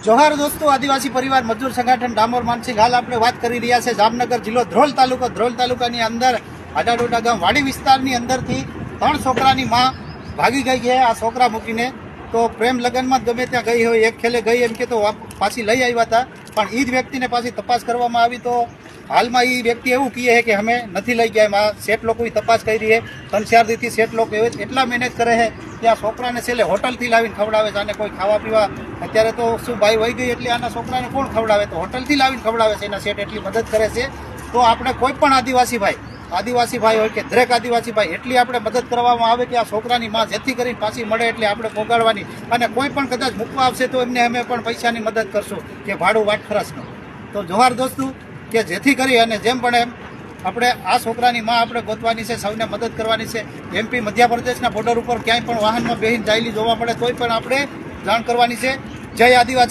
જોહાર દોસ્તો, આદિવાસી પરિવાર મજૂર સંગઠન ડામોર માનસિંહ. હાલ આપણે વાત કરી રહ્યા છે જામનગર જિલ્લો ધ્રોલ તાલુકાની અંદર આડાડોડા ગામ વાડી વિસ્તારની અંદરથી 3 છોકરાની માં ભાગી ગઈ છે. આ છોકરા મૂકીને તો પ્રેમ લગ્નમાં ગમે ત્યાં ગઈ હોય, એક ખેલે ગઈ એમ કે તો પાછી લઈ આવ્યા હતા, પણ એ જ વ્યક્તિને પાછી તપાસ કરવામાં આવી તો હાલમાં એ વ્યક્તિ એવું કહે છે કે અમે નથી લઈ ગયા. એમાં શેઠ લોકોએ તપાસ કરી છે, 3-4 દીથી શેઠ લોકો એટલા મહેનત કરે છે કે આ છોકરાને છેલ્લે હોટલથી લાવીને ખવડાવે છે. આને કોઈ ખાવા પીવા અત્યારે તો શું ભાઈ વહી ગઈ એટલે આના છોકરાને કોણ ખવડાવે, તો હોટલથી લાવીને ખવડાવે છે. એના શેઠ એટલી મદદ કરે છે. તો આપણે કોઈ પણ આદિવાસી ભાઈ હોય કે દરેક આદિવાસી ભાઈ એટલી આપણે મદદ કરવામાં આવે કે આ છોકરાની માં જેથી કરીને પાછી મળે એટલે આપણે પોગાડવાની. અને કોઈ પણ કદાચ મૂકવા આવશે તો એમને અમે પણ પૈસાની મદદ કરશું કે ભાડું વાટ ખર્ચનું. તો જોહાર દોસ્તો, કે જેથી કરી અને જેમ પણ એમ આપણે આ છોકરાની માં આપણે ગોતવાની છે, સૌને મદદ કરવાની છે. MP મધ્યપ્રદેશના બોર્ડર ઉપર ક્યાંય પણ વાહનમાં બેસીને જાયેલી જોવા મળે તોય પણ આપણે જાણ કરવાની છે. જય આદિવાસી.